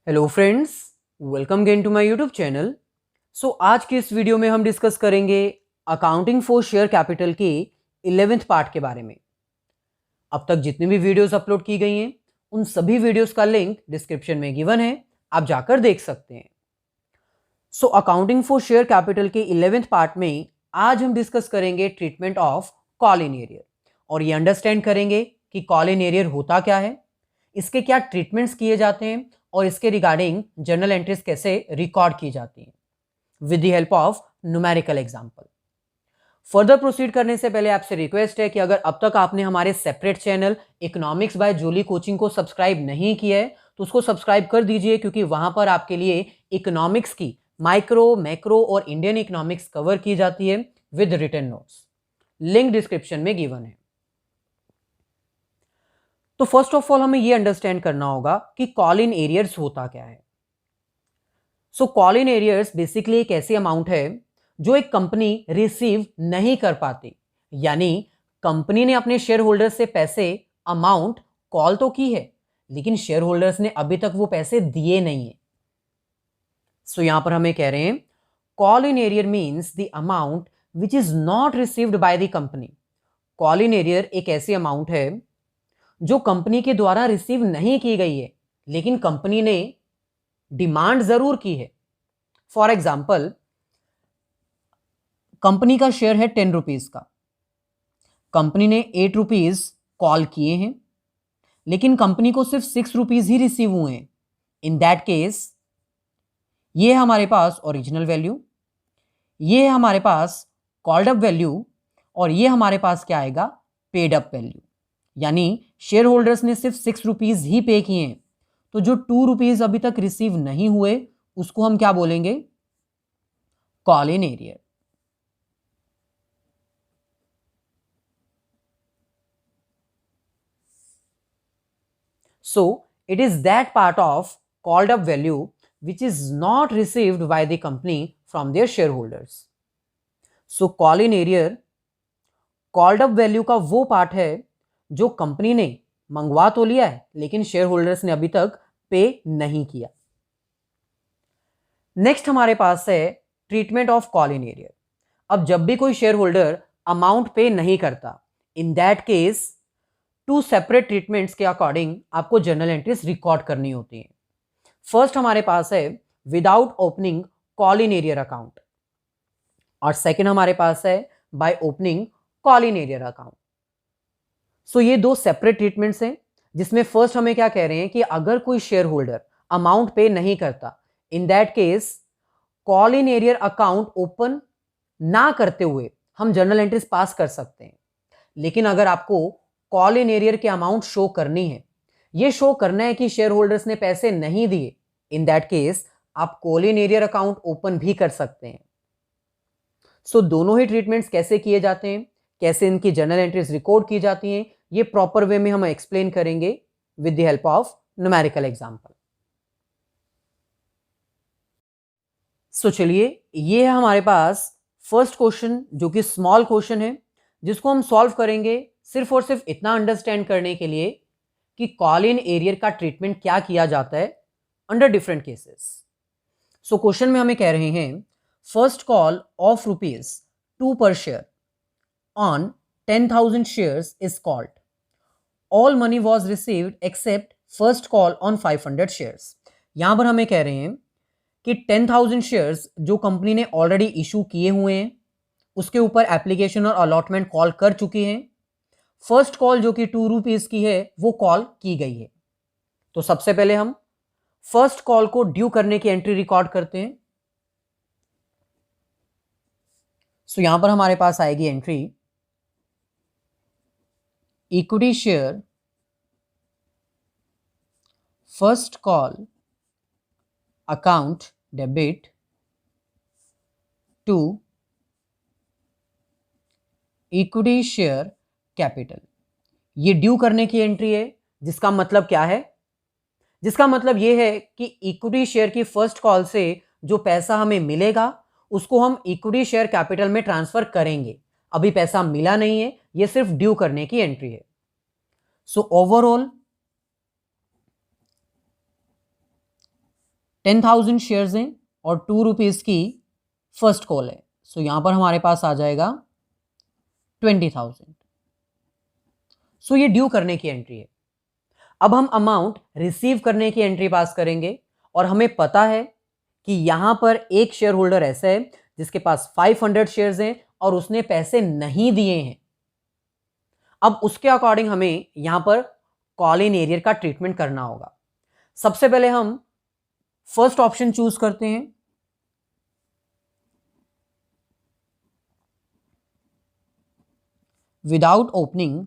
Hello friends, welcome again to my YouTube channel. आज के इस वीडियो में हम डिस्कस करेंगे अकाउंटिंग फॉर शेयर कैपिटल के 11th पार्ट के बारे में। अब तक जितनी भी वीडियोस अपलोड की गई हैं उन सभी वीडियोस का लिंक डिस्क्रिप्शन में गिवन है, आप जाकर देख सकते हैं। अकाउंटिंग फॉर शेयर कैपिटल के 11th पार्ट में आज हम डिस्कस करेंगे treatment of call in arrear और ये अंडरस्टैंड करेंगे कि कॉल इन एरियर होता क्या है, इसके क्या ट्रीटमेंट्स किए जाते हैं और इसके रिगार्डिंग जर्नल एंट्रीज कैसे रिकॉर्ड की जाती हैं with the help of numerical example. Further proceed करने से पहले आपसे रिक्वेस्ट है कि अगर अब तक आपने हमारे separate channel economics by Julie coaching को सब्सक्राइब नहीं किया है तो उसको सब्सक्राइब कर दीजिए, क्योंकि वहां पर आपके लिए इकोनॉमिक्स की माइक्रो, मैक्रो और इंडियन इकोनॉमिक्स कवर की जाती है with written notes. Link description में गिवन है। तो फर्स्ट ऑफ ऑल हमें यह अंडरस्टैंड करना होगा कि कॉल इन एरियर्स होता क्या है। कॉल इन एरियर्स बेसिकली एक ऐसी अमाउंट है जो एक कंपनी रिसीव नहीं कर पाती, यानी कंपनी ने अपने शेयर होल्डर्स से पैसे अमाउंट कॉल तो की है लेकिन शेयर होल्डर्स ने अभी तक वो पैसे दिए नहीं है। यहां पर हमें कह रहे हैं call in arrear means the amount which is not received by the company. Call in arrear एक ऐसी अमाउंट है जो कंपनी के द्वारा रिसीव नहीं की गई है लेकिन कंपनी ने डिमांड जरूर की है। फॉर एग्जाम्पल, कंपनी का शेयर है 10 रुपीज का, कंपनी ने 8 रुपीज कॉल किए हैं लेकिन कंपनी को सिर्फ 6 रुपीज ही रिसीव हुए हैं। इन दैट केस ये है हमारे पास ओरिजिनल वैल्यू, ये है हमारे पास कॉल्ड अप वैल्यू और ये हमारे पास क्या आएगा, पेड अप वैल्यू। यानी शेयर होल्डर्स ने सिर्फ 6 रुपीज ही पे किए हैं, तो जो 2 रुपीज अभी तक रिसीव नहीं हुए उसको हम क्या बोलेंगे, call in arrear. So it is that part of called up value which is not received by the company from their shareholders. So call in arrear called up value का वो पार्ट है जो कंपनी ने मंगवा तो लिया है लेकिन शेयर होल्डर्स ने अभी तक पे नहीं किया। नेक्स्ट हमारे पास है treatment of call in arrear. अब जब भी कोई शेयर होल्डर अमाउंट पे नहीं करता, in that case 2 separate treatments के अकॉर्डिंग आपको जर्नल एंट्रीज रिकॉर्ड करनी होती है। फर्स्ट हमारे पास है without opening call in arrear account और सेकंड हमारे पास है by opening call in arrear account. ये 2 सेपरेट ट्रीटमेंट्स हैं जिसमें फर्स्ट हमें क्या कह रहे हैं कि अगर कोई शेयर होल्डर अमाउंट पे नहीं करता, in that case call in arrear account open ना करते हुए हम जर्नल एंट्रीज पास कर सकते हैं। लेकिन अगर आपको कॉल इन एरियर की अमाउंट शो करनी है, ये शो करना है कि शेयर होल्डर्स ने पैसे नहीं दिए, इन दैट केस आप call in arrear account open भी कर सकते हैं। दोनों ही ट्रीटमेंट्स कैसे किए जाते हैं, कैसे इनकी जर्नल एंट्रीज रिकॉर्ड की जाती हैं, ये प्रॉपर वे में हम एक्सप्लेन करेंगे with the help of numerical example. चलिए, ये है हमारे पास फर्स्ट क्वेश्चन जो कि स्मॉल क्वेश्चन है, जिसको हम सॉल्व करेंगे सिर्फ और सिर्फ इतना अंडरस्टैंड करने के लिए कि कॉल इन एरियर का ट्रीटमेंट क्या किया जाता है अंडर डिफरेंट केसेस। क्वेश्चन में हमें कह रहे हैं first call of ₹2 per share on 10,000 shares is called. All money was received except first call on 500 shares. यहां पर हमें कह रहे हैं कि 10,000 शेयर्स जो कंपनी ने ऑलरेडी इशू किए हुए हैं, उसके ऊपर एप्लीकेशन और अलॉटमेंट कॉल कर चुकी हैं। फर्स्ट कॉल जो कि 2 रुपीज की है वो कॉल की गई है। तो सबसे पहले हम फर्स्ट कॉल को ड्यू करने की एंट्री रिकॉर्ड करते हैं। यहां पर हमारे पास आएगी entry equity share first call account debit to equity share capital. ये ड्यू करने की एंट्री है, जिसका मतलब क्या है, जिसका मतलब ये है कि इक्विटी शेयर की फर्स्ट कॉल से जो पैसा हमें मिलेगा उसको हम इक्विटी शेयर कैपिटल में ट्रांसफर करेंगे। अभी पैसा मिला नहीं है, ये सिर्फ ड्यू करने की एंट्री है। ओवरऑल 10,000 शेयर्स हैं और 2 रुपीज़ की फर्स्ट कॉल है। सो यहां पर हमारे पास आ जाएगा 20,000। सो ये ड्यू करने की एंट्री है। अब हम अमाउंट रिसीव करने की एंट्री पास करेंगे और हमें पता है कि यहां पर एक शेयर होल्डर ऐसा है जिसके पास 500 शेयर्स हैं और उसने पैसे नहीं दिए हैं। अब उसके अकॉर्डिंग हमें यहां पर कॉल इन एरियर का ट्रीटमेंट करना होगा। सबसे पहले हम फर्स्ट ऑप्शन चूज करते हैं, without opening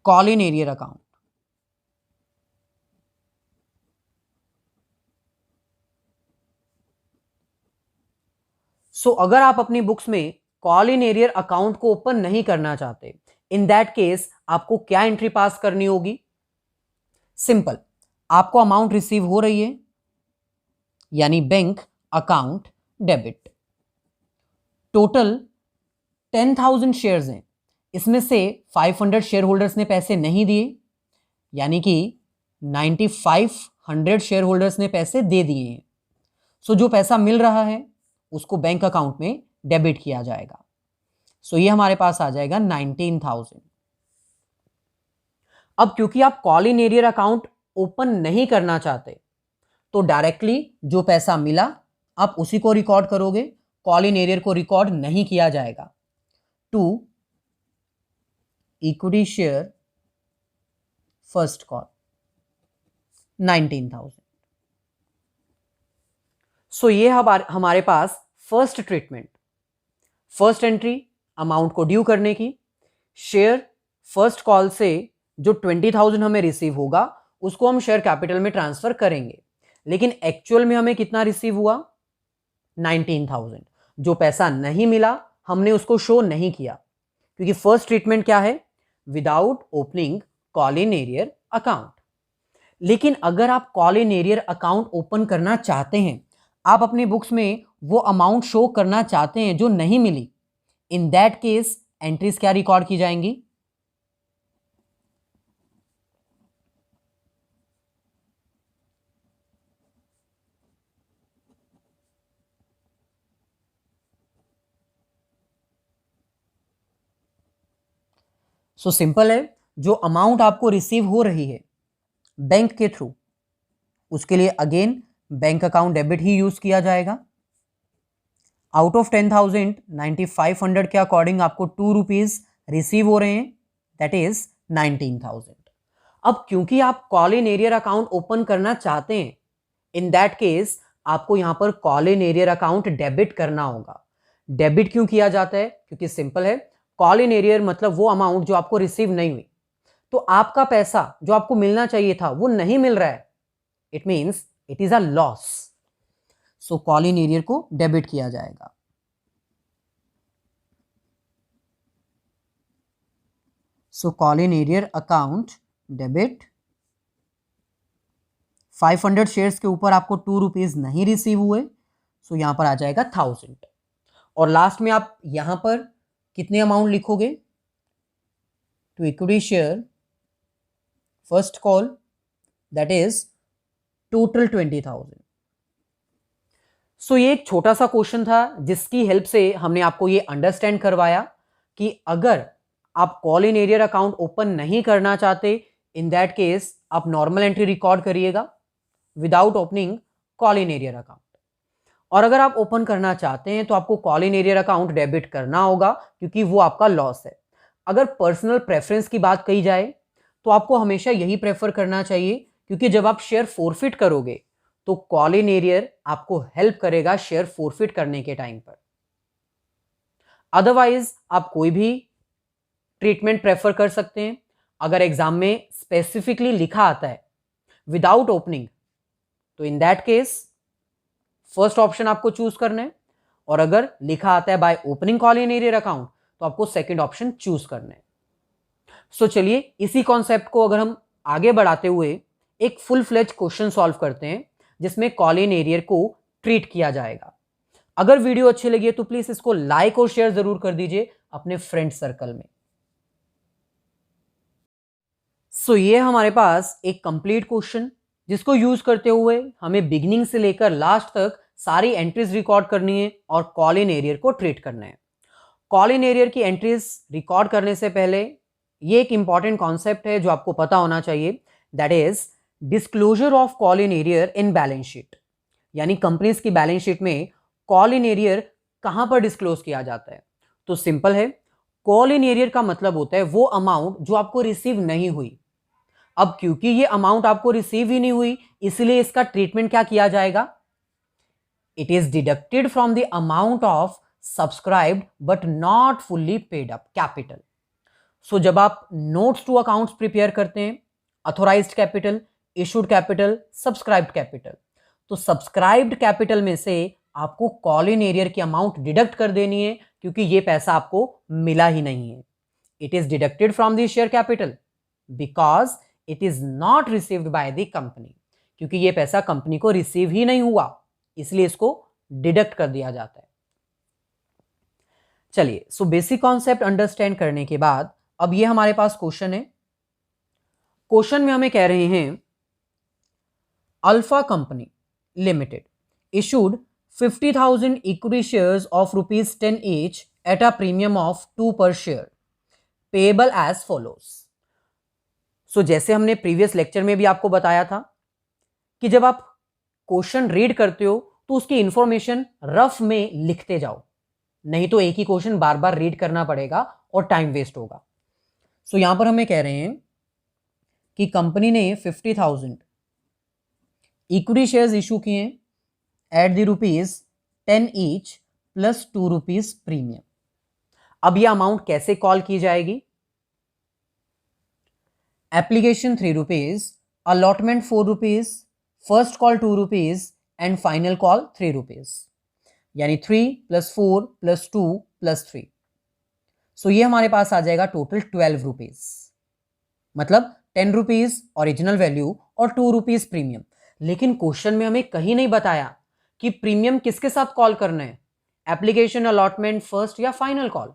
call in arrear account. So अगर आप अपनी बुक्स में कॉल इन एरियर अकाउंट को ओपन नहीं करना चाहते, इन दैट केस आपको क्या एंट्री पास करनी होगी? सिंपल, आपको अमाउंट रिसीव हो रही है यानी bank account debit, total 10,000 shares हैं, इसमें से 500 शेयर होल्डर्स ने पैसे नहीं दिए यानी कि 9500 शेयर होल्डर्स ने पैसे दे दिए हैं। सो जो पैसा मिल रहा है उसको बैंक अकाउंट में डेबिट किया जाएगा। सो ये हमारे पास आ जाएगा 19,000। अब क्योंकि आप call in arrear account open नहीं करना चाहते तो डायरेक्टली जो पैसा मिला आप उसी को रिकॉर्ड करोगे, कॉल इन एरियर को रिकॉर्ड नहीं किया जाएगा। To equity share first call 19,000। So ये हमारे पास first treatment, first entry amount को ड्यू करने की, शेयर फर्स्ट कॉल से जो 20,000 हमें रिसीव होगा उसको हम शेयर कैपिटल में ट्रांसफर करेंगे, लेकिन एक्चुअल में हमें कितना रिसीव हुआ? 19,000। जो पैसा नहीं मिला हमने उसको शो नहीं किया क्योंकि फर्स्ट ट्रीटमेंट क्या है? Without opening call in arrear account. लेकिन अगर आप call in arrear account open करना चाहते हैं, आप अपने बुक्स में वो अमाउंट शो करना चाहते हैं जो नहीं मिली, इन दैट केस एंट्रीज क्या रिकॉर्ड की जाएंगी? सो सिंपल है, जो अमाउंट आपको रिसीव हो रही है बैंक के थ्रू, उसके लिए अगेन बैंक अकाउंट डेबिट ही यूज किया जाएगा। आउट ऑफ 10,000 9500 के अकॉर्डिंग आपको 2 रुपीज रिसीव हो रहे हैं, दैट इज 19,000। अब क्योंकि आप call in arrear account open करना चाहते हैं, इन दैट केस आपको यहां पर call in arrear account debit करना होगा। डेबिट क्यों किया जाता है? क्योंकि सिंपल है, कॉल इन एरियर मतलब वो अमाउंट जो आपको रिसीव नहीं हुई, तो आपका पैसा जो आपको मिलना चाहिए था वो नहीं मिल रहा है, it means it is a loss. So call in arrear को डेबिट किया जाएगा। So call in arrear account debit, 500 shares के ऊपर आपको 2 रुपीज नहीं रिसीव हुए, सो यहां पर आ जाएगा 1000। और लास्ट में आप यहां पर कितने अमाउंट लिखोगे? To equity share first call, that is total 20,000। So ये एक छोटा सा क्वेश्चन था जिसकी हेल्प से हमने आपको ये अंडरस्टैंड करवाया कि अगर आप call in arrear account open नहीं करना चाहते, इन दैट केस आप नॉर्मल एंट्री रिकॉर्ड करिएगा without opening call in arrear account. और अगर आप ओपन करना चाहते हैं तो आपको call in arrear account debit करना होगा क्योंकि वो आपका लॉस है। अगर पर्सनल प्रेफरेंस की बात कही जाए तो आपको हमेशा यही प्रेफर करना चाहिए क्योंकि जब आप शेयर फोरफिट करोगे तो कॉल इन एरियर आपको हेल्प करेगा शेयर फोरफिट करने के टाइम पर। अदरवाइज आप कोई भी ट्रीटमेंट प्रेफर कर सकते हैं। अगर एग्जाम में स्पेसिफिकली लिखा आता है विदाउट ओपनिंग, तो in that case first option आपको चूज करना है, और अगर लिखा आता है by opening call in arrear account तो आपको सेकंड ऑप्शन चूज करना है। सो चलिए इसी कॉन्सेप्ट को अगर हम आगे बढ़ाते हुए एक फुल फ्लेज क्वेश्चन सॉल्व करते हैं जिसमें कॉल इन एरियर को ट्रीट किया जाएगा। अगर वीडियो अच्छी लगी है तो प्लीज इसको लाइक और शेयर जरूर कर दीजिए अपने फ्रेंड सर्कल में। सो ये हमारे पास एक कंप्लीट क्वेश्चन जिसको यूज करते हुए हमें बिगिनिंग से लेकर लास्ट तक सारी एंट्रीज रिकॉर्ड करनी है और कॉल इन एरियर को ट्रीट करना है। कॉल इन एरियर की एंट्रीज रिकॉर्ड करने से पहले ये एक इंपॉर्टेंट कॉन्सेप्ट है जो आपको पता होना चाहिए, that is disclosure of call in arrear in balance sheet. यानी कंपनीज की बैलेंस शीट में कॉल इन एरियर कहां पर डिस्क्लोज किया जाता है? तो सिंपल है, कॉल इन एरियर का मतलब होता है वो अमाउंट जो आपको रिसीव नहीं हुई। अब क्योंकि ये अमाउंट आपको रिसीव ही नहीं हुई, इसलिए इसका ट्रीटमेंट क्या किया जाएगा? It is deducted from the amount of subscribed but not fully paid up capital. So जब आप नोट्स टू अकाउंट्स प्रिपेयर करते हैं, authorised capital, issued capital, subscribed capital, तो सब्सक्राइब्ड कैपिटल में से आपको कॉल इन एरियर की अमाउंट डिडक्ट कर देनी है, क्योंकि ये पैसा आपको मिला ही नहीं है। It is deducted from the share capital because it is not received by the company, क्योंकि ये पैसा कंपनी को रिसीव ही नहीं हुआ, इसलिए इसको डिडक्ट कर दिया जाता है। चलिए, सो बेसिक कॉन्सेप्ट अंडरस्टैंड करने के बाद अब ये हमारे पास क्वेश्चन है। क्वेश्चन में हमें कह रहे हैं alpha company limited issued 50,000 equity shares of rupees 10 each at a premium of 2 per share payable as follows। सो जैसे हमने प्रीवियस लेक्चर में भी आपको बताया था कि जब आप क्वेश्चन रीड करते हो तो उसकी इंफॉर्मेशन रफ में लिखते जाओ, नहीं तो एक ही क्वेश्चन बार बार रीड करना पड़ेगा और टाइम वेस्ट होगा। सो यहां पर हमें कह रहे हैं कि कंपनी ने 50,000 इक्विटी शेयर्स इशू किए at the ₹10 each plus 2 rupees premium. अब यह अमाउंट कैसे कॉल की जाएगी? Application 3 rupees, allotment 4 rupees, first call 2 rupees and final call 3 rupees, यानी 3 + 4 + 2 + 3। सो ये हमारे पास आ जाएगा टोटल 12 रुपीज, मतलब 10 रुपीज ओरिजिनल वैल्यू और 2 रुपीज प्रीमियम। लेकिन क्वेश्चन में हमें कहीं नहीं बताया कि प्रीमियम किसके साथ कॉल करना है, एप्लीकेशन, अलॉटमेंट, फर्स्ट या फाइनल कॉल।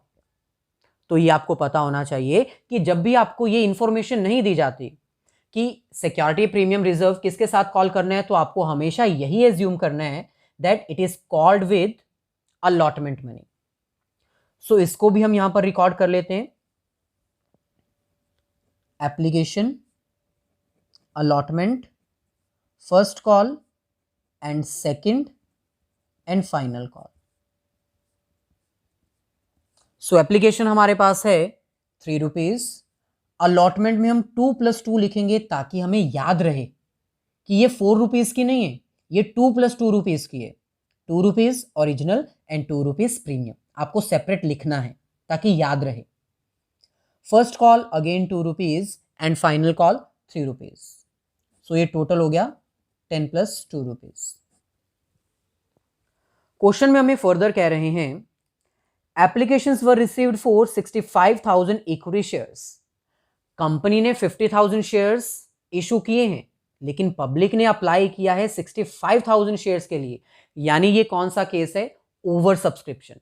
तो ये आपको पता होना चाहिए कि जब भी आपको ये इंफॉर्मेशन नहीं दी जाती कि सिक्योरिटी प्रीमियम रिजर्व किसके साथ कॉल करना है, तो आपको हमेशा यही एज्यूम करना है that it is called with allotment money. So इसको भी हम यहां पर रिकॉर्ड कर लेते हैं, application, allotment, first call and second and final call. So application हमारे पास है 3 रुपीज, अलॉटमेंट में हम 2 + 2 लिखेंगे ताकि हमें याद रहे कि ये 4 रुपीज की नहीं है, ये 2 + 2 रुपीज की है। 2 rupees original and 2 rupees premium आपको सेपरेट लिखना है ताकि याद रहे। First call again 2 rupees and final call 3 rupees. So ये टोटल हो गया 10 + 2 रुपीज। क्वेश्चन में हमें फर्दर कह रहे हैं applications were received for 65,000 equity shares. Company ने 50,000 शेयर्स इशू किए हैं, लेकिन पब्लिक ने अप्लाई किया है 65,000 शेयर्स के लिए। यानी ये कौन सा केस है? Over subscription.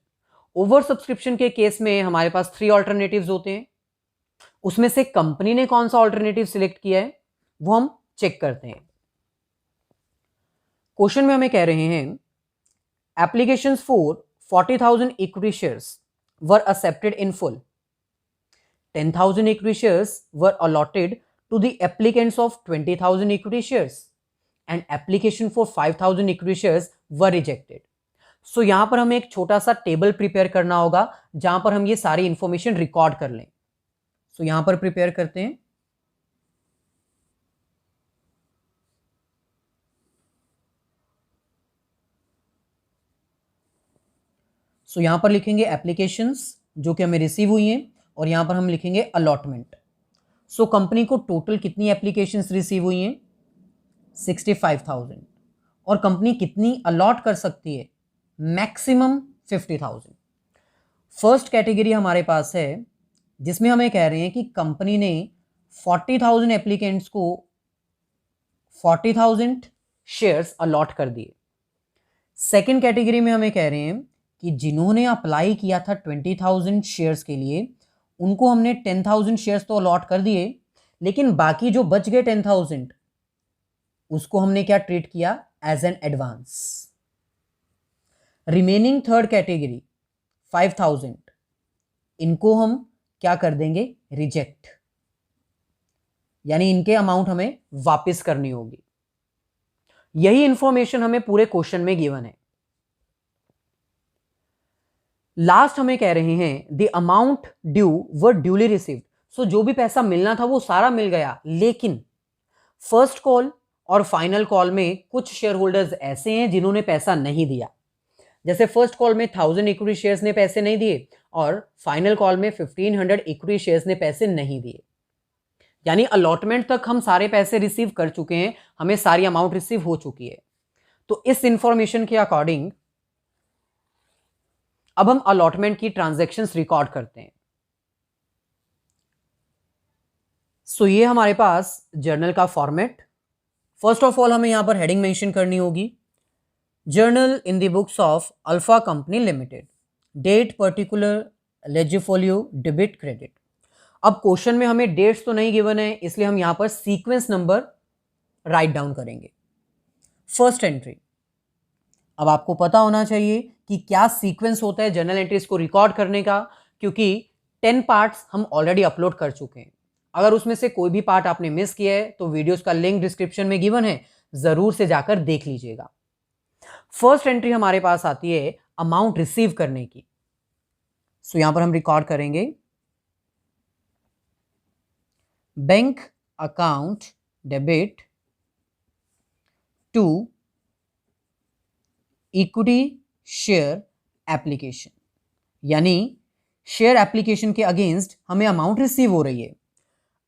ओवर सब्सक्रिप्शन के केस में हमारे पास 3 ऑल्टरनेटिव्स होते हैं, उसमें से कंपनी ने कौन सा ऑल्टरनेटिव सिलेक्ट किया है वो हम चेक करते हैं। क्वेश्चन में हमें कह रहे हैं applications for 40,000 equity shares were accepted in full. 10,000 equity shares were allotted to the applicants of 20,000 equity shares and application for 5,000 equity shares were rejected. So यहां पर हमें एक छोटा सा टेबल प्रिपेयर करना होगा जहां पर हम ये सारी इंफॉर्मेशन रिकॉर्ड कर लें। So यहां पर प्रिपेयर करते हैं। सो यहां पर लिखेंगे एप्लीकेशंस जो कि हमें रिसीव हुई हैं और यहां पर हम लिखेंगे अलॉटमेंट। सो कंपनी को टोटल कितनी एप्लीकेशंस रिसीव हुई हैं? 65,000। और कंपनी कितनी अलॉट कर सकती है? मैक्सिमम 50,000। फर्स्ट कैटेगरी हमारे पास है जिसमें हमें कह रहे हैं कि कंपनी ने 40,000 एप्लीकेंट्स को 40,000 शेयर्स अलॉट कर दिए। सेकेंड कैटेगरी में हमें कह रहे हैं कि जिन्होंने अप्लाई किया था 20,000 शेयर्स के लिए, उनको हमने 10,000 शेयर्स तो अलॉट कर दिए, लेकिन बाकी जो बच गए 10,000 उसको हमने क्या ट्रीट किया, as an advance. Remaining third category 5000, इनको हम क्या कर देंगे, रिजेक्ट, यानी इनके अमाउंट हमें वापस करनी होगी। यही इंफॉर्मेशन हमें पूरे क्वेश्चन में गिवन है। लास्ट हमें कह रहे हैं the amount due were duly received. So जो भी पैसा मिलना था वो सारा मिल गया, लेकिन फर्स्ट कॉल और फाइनल कॉल में कुछ शेयर होल्डर्स ऐसे हैं जिन्होंने पैसा नहीं दिया। जैसे फर्स्ट कॉल में 1000 इक्विटी शेयर्स ने पैसे नहीं दिए और फाइनल कॉल में 1500 इक्विटी शेयर्स ने पैसे नहीं दिए, यानी अलॉटमेंट तक हम सारे पैसे रिसीव कर चुके हैं, हमें सारी अमाउंट रिसीव हो चुकी है। तो इस इंफॉर्मेशन के अकॉर्डिंग अब हम अलॉटमेंट की ट्रांजैक्शंस रिकॉर्ड करते हैं। सो ये हमारे पास जर्नल का फॉर्मेट। फर्स्ट ऑफ ऑल हमें यहां पर हेडिंग मेंशन करनी होगी, journal in the books of alpha company limited, date particular, ledger folio, debit, credit. अब क्वेश्चन में हमें डेट्स तो नहीं गिवन है, इसलिए हम यहां पर सीक्वेंस नंबर राइट डाउन करेंगे। फर्स्ट एंट्री, अब आपको पता होना चाहिए कि क्या सीक्वेंस होता है जर्नल एंट्रीज को रिकॉर्ड करने का, क्योंकि 10 पार्ट्स हम ऑलरेडी अपलोड कर चुके हैं। अगर उसमें से कोई भी पार्ट आपने मिस किया है तो वीडियोस का लिंक डिस्क्रिप्शन में गिवन है, जरूर से जाकर देख लीजिएगा। फर्स्ट एंट्री हमारे पास आती है अमाउंट रिसीव करने की। सो यहां पर हम रिकॉर्ड करेंगे bank account debit to equity share application, यानी शेयर एप्लीकेशन के अगेंस्ट हमें अमाउंट रिसीव हो रही है।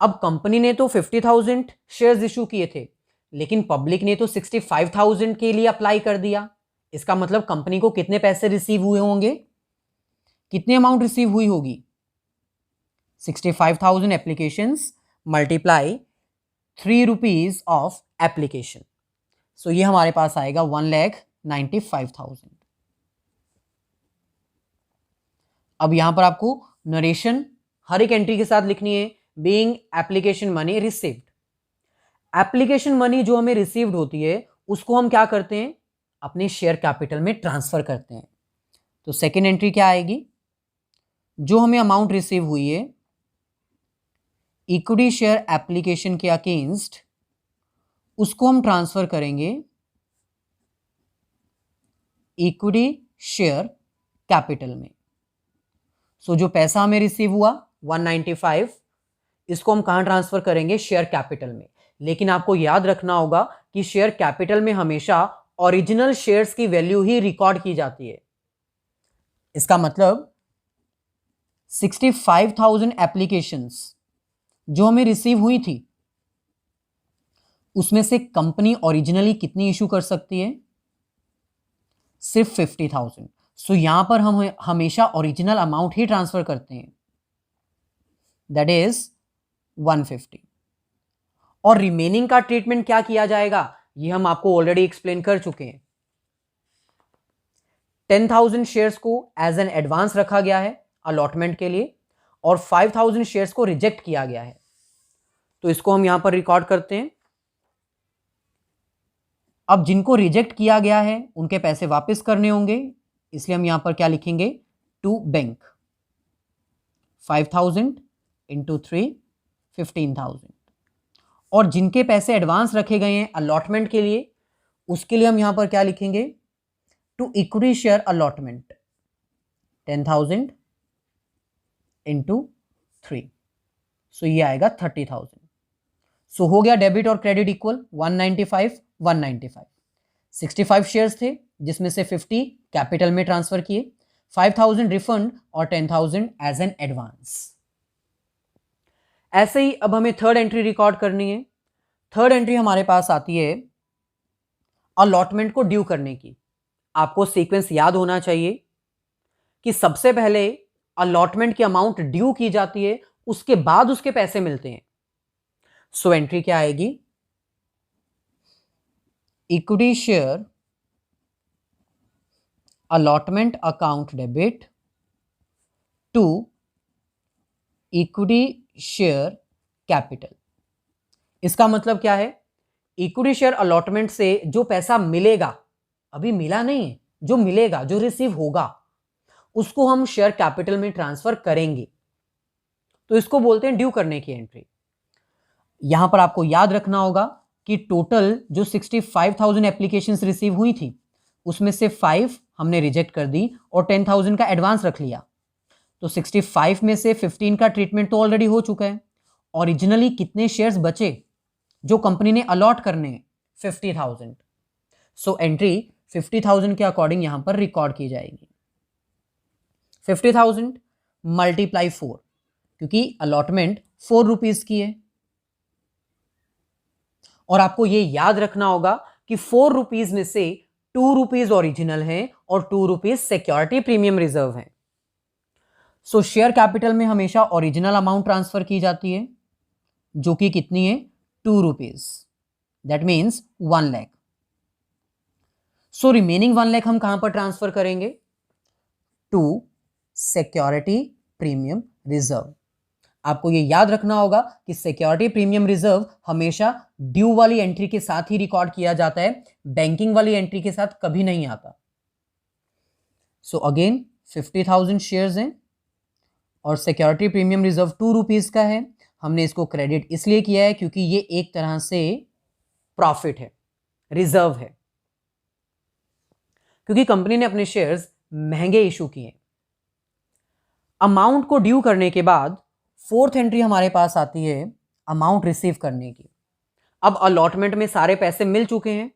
अब कंपनी ने तो 50,000 शेयर्स इशू किए थे, लेकिन पब्लिक ने तो 65,000 के लिए अप्लाई कर दिया। इसका मतलब कंपनी को कितने पैसे रिसीव हुए होंगे, कितनी अमाउंट रिसीव हुई होगी, 65,000 applications multiply 3 rupees of application. So ये हमारे पास आएगा 1,95,000। अब यहां पर आपको नरेशन हर एक एंट्री के साथ लिखनी है, being application money received. Application money जो हमें रिसीव्ड होती है उसको हम क्या करते हैं, अपने शेयर कैपिटल में ट्रांसफर करते हैं। तो सेकेंड एंट्री क्या आएगी, जो हमें अमाउंट रिसीव हुई है इक्विटी शेयर एप्लीकेशन के अगेंस्ट, उसको हम ट्रांसफर करेंगे इक्विटी शेयर कैपिटल में। सो जो पैसा हमें रिसीव हुआ 195, इसको हम कहां ट्रांसफर करेंगे, शेयर कैपिटल में। लेकिन आपको याद रखना होगा कि शेयर कैपिटल में हमेशा ओरिजिनल शेयर्स की वैल्यू ही रिकॉर्ड की जाती है। इसका मतलब 65,000 एप्लीकेशंस जो हमें रिसीव हुई थी, उसमें से कंपनी ओरिजिनली कितनी इशू कर सकती है, सिर्फ 50,000। सो यहां पर हम हमेशा ओरिजिनल अमाउंट ही ट्रांसफर करते हैं, दैट इज 150। और रिमेनिंग का ट्रीटमेंट क्या किया जाएगा, ये हम आपको ऑलरेडी एक्सप्लेन कर चुके हैं। 10,000 शेयर्स को एज एन एडवांस रखा गया है अलॉटमेंट के लिए, और 5,000 शेयर्स को रिजेक्ट किया गया है। तो इसको हम यहां पर रिकॉर्ड करते हैं। अब जिनको रिजेक्ट किया गया है उनके पैसे वापस करने होंगे, इसलिए हम यहां पर क्या लिखेंगे, टू बैंक, 5,000 इंटू 3, 15,000। और जिनके पैसे एडवांस रखे गए हैं अलॉटमेंट के लिए, उसके लिए हम यहां पर क्या लिखेंगे, to equity share allotment, 10,000 into 3। So ये आएगा 30,000। सो हो गया डेबिट और क्रेडिट इक्वल 195, 195। 65 शेयर्स थे जिसमें से 50 कैपिटल में ट्रांसफर किए, 5,000 रिफंड और 10,000 एज एन एडवांस। ऐसे ही अब हमें थर्ड एंट्री रिकॉर्ड करनी है। थर्ड एंट्री हमारे पास आती है अलॉटमेंट को ड्यू करने की। आपको सीक्वेंस याद होना चाहिए कि सबसे पहले अलॉटमेंट की अमाउंट ड्यू की जाती है, उसके बाद उसके पैसे मिलते हैं। सो एंट्री क्या आएगी, equity share allotment account debit to equity share capital. इसका मतलब क्या है इक्विटी शेयर अलॉटमेंट से जो पैसा मिलेगा, अभी मिला नहीं है, जो मिलेगा, जो रिसीव होगा, उसको हम शेयर कैपिटल में ट्रांसफर करेंगे, तो इसको बोलते हैं ड्यू करने की एंट्री। यहां पर आपको याद रखना होगा कि टोटल जो 65,000 एप्लीकेशंस रिसीव हुई थी, उसमें से 5 हमने रिजेक्ट कर दी और 10,000 का एडवांस रख लिया, तो 65 में से 15 का ट्रीटमेंट तो ऑलरेडी हो चुका है। ओरिजिनली कितने शेयर्स बचे जो कंपनी ने अलॉट करने हैं? 50,000। सो एंट्री 50,000 के अकॉर्डिंग यहां पर रिकॉर्ड की जाएगी। 50,000 मल्टीप्लाई 4, क्योंकि अलॉटमेंट 4 रुपीज की है, और आपको यह याद रखना होगा कि 4 रुपीज में से 2 रुपीज ओरिजिनल है और 2 रुपीज सिक्योरिटी प्रीमियम रिजर्व है। सो शेयर कैपिटल में हमेशा ओरिजिनल अमाउंट ट्रांसफर की जाती है, जो कि कितनी है? 2 rupees, that means 1 lakh. So remaining 1 lakh हम कहां पर ट्रांसफर करेंगे? To security premium reserve. आपको यह याद रखना होगा कि सिक्योरिटी प्रीमियम रिजर्व हमेशा ड्यू वाली एंट्री के साथ ही रिकॉर्ड किया जाता है, बैंकिंग वाली एंट्री के साथ कभी नहीं आता। सो अगेन 50,000 शेयर्स हैं और सिक्योरिटी प्रीमियम रिजर्व 2 रुपीज का है। हमने इसको क्रेडिट इसलिए किया है क्योंकि ये एक तरह से प्रॉफिट है, रिजर्व है, क्योंकि कंपनी ने अपने शेयर्स महंगे इशू किए। अमाउंट को ड्यू करने के बाद फोर्थ एंट्री हमारे पास आती है अमाउंट रिसीव करने की। अब अलॉटमेंट में सारे पैसे मिल चुके हैं,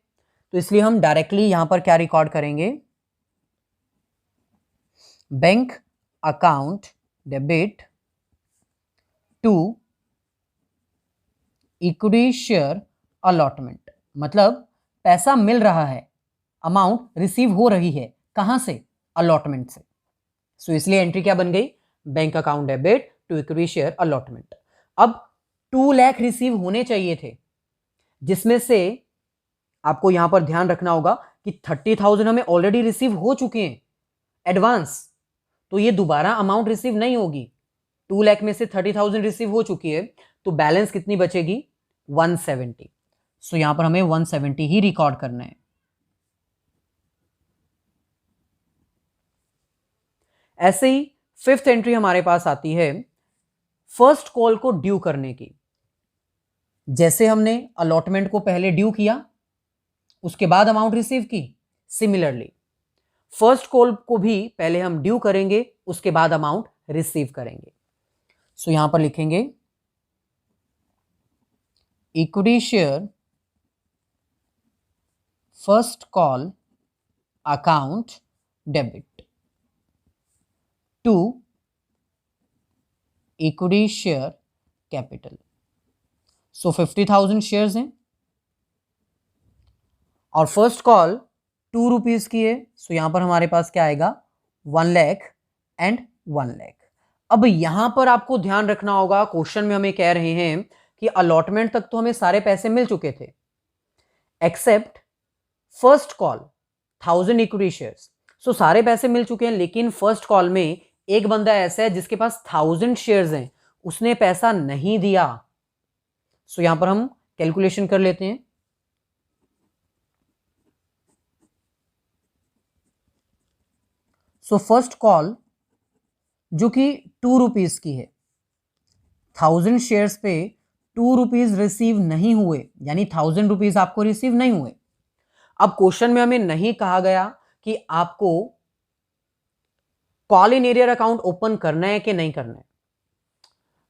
तो इसलिए हम डायरेक्टली यहां पर क्या रिकॉर्ड करेंगे? Bank account debit to equity share allotment. मतलब पैसा मिल रहा है, अमाउंट रिसीव हो रही है, कहां से? अलॉटमेंट से। सो इसलिए एंट्री क्या बन गई? Bank account debit to equity share allotment. अब 2 लाख रिसीव होने चाहिए थे, जिसमें से आपको यहां पर ध्यान रखना होगा कि 30,000 हमें ऑलरेडी रिसीव हो चुके हैं एडवांस, तो ये दोबारा अमाउंट रिसीव नहीं होगी। 2 लाख में से 30,000 रिसीव हो चुकी है, तो बैलेंस कितनी बचेगी? 170। सो यहां पर हमें 170 ही रिकॉर्ड करना है। ऐसे ही फिफ्थ एंट्री हमारे पास आती है फर्स्ट कॉल को ड्यू करने की। जैसे हमने अलॉटमेंट को पहले ड्यू किया, उसके बाद अमाउंट रिसीव की, सिमिलरली फर्स्ट कॉल को भी पहले हम ड्यू करेंगे, उसके बाद अमाउंट रिसीव करेंगे। सो यहां पर लिखेंगे equity share first call account debit to equity share capital. So 50,000 shares हैं और फर्स्ट कॉल 2 रुपीज की है, सो यहां पर हमारे पास क्या आएगा? 1 लाख एंड 1 लाख। अब यहां पर आपको ध्यान रखना होगा, क्वेश्चन में हमें कह रहे हैं कि अलॉटमेंट तक तो हमें सारे पैसे मिल चुके थे, except first call 1000 equity shares. So सारे पैसे मिल चुके हैं, लेकिन फर्स्ट कॉल में एक बंदा ऐसा है जिसके पास 1000 शेयर्स हैं, उसने पैसा नहीं दिया। सो यहां पर हम कैलकुलेशन कर लेते हैं। सो फर्स्ट कॉल जो कि 2 रुपीज की है, 1000 शेयर्स पे 2 रुपीज रिसीव नहीं हुए, यानी 1000 रुपीज आपको रिसीव नहीं हुए। अब क्वेश्चन में हमें नहीं कहा गया कि आपको call in arrear account open करना है कि नहीं करना है,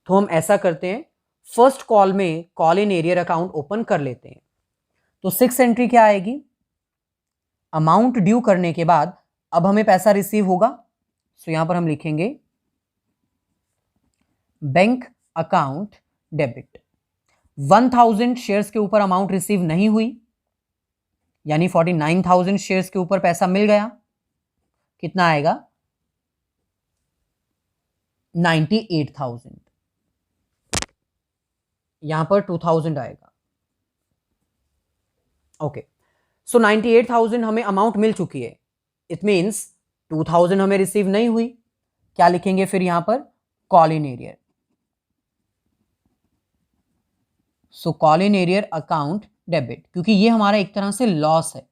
तो हम ऐसा करते हैं, फर्स्ट कॉल में call in arrear account open कर लेते हैं। तो 6 एंट्री क्या आएगी? अमाउंट ड्यू करने के बाद अब हमें पैसा रिसीव होगा, सो यहां पर हम लिखेंगे बैंक अकाउंट डेबिट। 1000 शेयर्स के ऊपर अमाउंट रिसीव नहीं हुई, यानी 49,000 शेयर्स के ऊपर पैसा मिल गया, कितना आएगा? 98,000। यहां पर 2000 आएगा। ओके, सो 98,000 हमें अमाउंट मिल चुकी है, इट मींस 2000 हमें रिसीव नहीं हुई। क्या लिखेंगे फिर यहां पर? Call in arrear. So call in arrear account debit, क्योंकि ये हमारा एक तरह से लॉस है,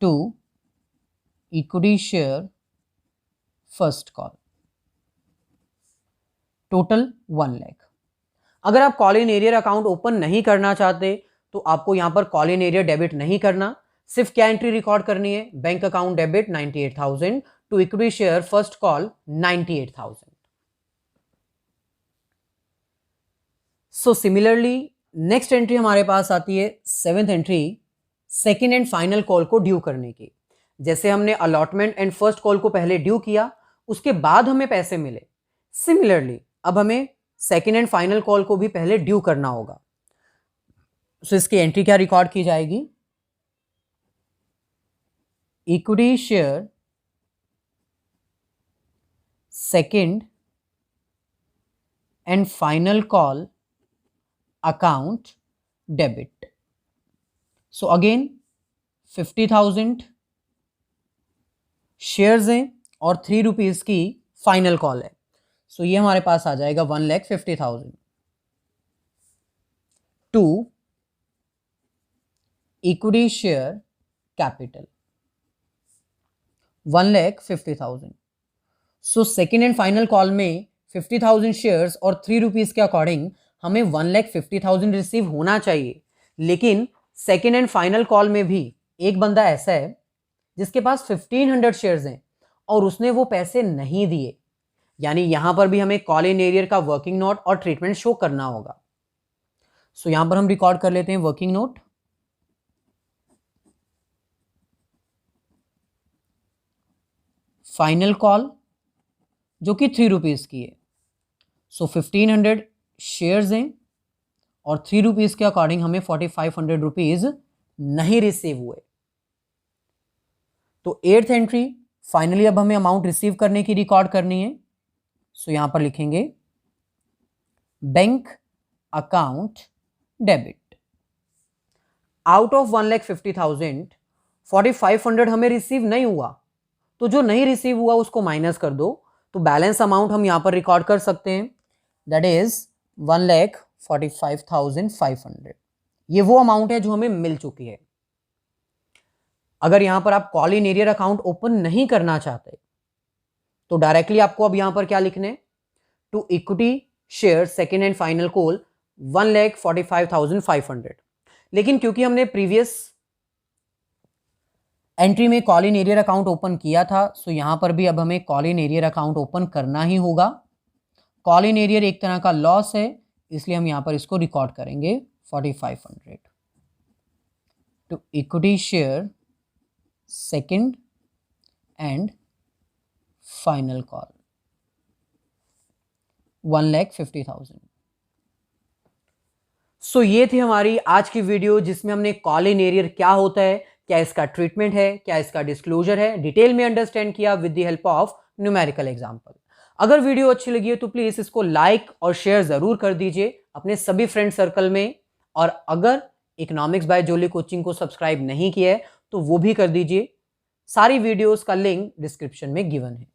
to equity share first call, total 1 lakh. अगर आप call in arrear account open नहीं करना चाहते तो आपको यहां पर कॉल इन एरियर डेबिट नहीं करना, सिर्फ क्या एंट्री रिकॉर्ड करनी है, bank account debit 98,000 to equity share first call 98,000। So similarly next entry हमारे पास आती है 7th entry, second and final call को ड्यू करने की। जैसे हमने अलॉटमेंट एंड फर्स्ट कॉल को पहले ड्यू किया, उसके बाद हमें पैसे मिले, सिमिलरली अब हमें सेकेंड एंड फाइनल कॉल को भी पहले ड्यू करना होगा। सो इसकी एंट्री क्या रिकॉर्ड की जाएगी, equity share second and final call account debit. So again 50,000 shares हैं और 3 रुपीज की फाइनल कॉल है। सो ये हमारे पास आ जाएगा 1,50,000 to equity share capital 1,50,000। So second and final call में 50,000 शेयर्स और 3 रुपीज के अकॉर्डिंग हमें 1,50,000 रिसीव होना चाहिए, लेकिन सेकेंड एंड फाइनल कॉल में भी एक बंदा ऐसा है जिसके पास 1500 शेयर्स हैं और उसने वो पैसे नहीं दिए, यानी यहां पर भी हमें कॉल इन एरियर का वर्किंग नोट और ट्रीटमेंट शो करना होगा। सो यहां पर हम रिकॉर्ड कर लेते हैं वर्किंग नोट, फाइनल कॉल जो कि 3 रुपीज की है। सो 1500 शेयर्स हैं और 3 रुपीज के अकॉर्डिंग हमें 4500 रुपीज नहीं रिसीव हुए। तो 8th एंट्री फाइनली अब हमें अमाउंट रिसीव करने की रिकॉर्ड करनी है। सो यहां पर लिखेंगे bank account debit, out of 1,50,000 4500 हमें रिसीव नहीं हुआ, तो जो नहीं रिसीव हुआ उसको माइनस कर दो, तो बैलेंस अमाउंट हम यहां पर रिकॉर्ड कर सकते हैं, दैट इज 1,45,500। ये वो अमाउंट है जो हमें मिल चुकी है। अगर यहां पर आप call in arrear account open नहीं करना चाहते तो डायरेक्टली आपको अब यहां पर क्या लिखने, to equity share second and final call 1,45,500। लेकिन क्योंकि हमने प्रीवियस एंट्री में call in arrear account open किया था, सो यहां पर भी अब हमें call in arrear account open करना ही होगा। कॉल इन एरियर एक तरह का लॉस है, इसलिए हम यहां पर इसको रिकॉर्ड करेंगे 4500 to equity share second and final call 1,50,000। So ये थी हमारी आज की वीडियो जिसमें हमने कॉल इन एरियर क्या होता है, क्या इसका ट्रीटमेंट है, क्या इसका डिस्क्लोजर है, डिटेल में अंडरस्टैंड किया with the help of numerical example. अगर वीडियो अच्छी लगी है तो प्लीज इसको लाइक और शेयर जरूर कर दीजिए अपने सभी फ्रेंड सर्कल में, और अगर इकोनॉमिक्स बाय जोली कोचिंग को सब्सक्राइब नहीं किया है तो वो भी कर दीजिए। सारी वीडियोस का लिंक डिस्क्रिप्शन में गिवन है।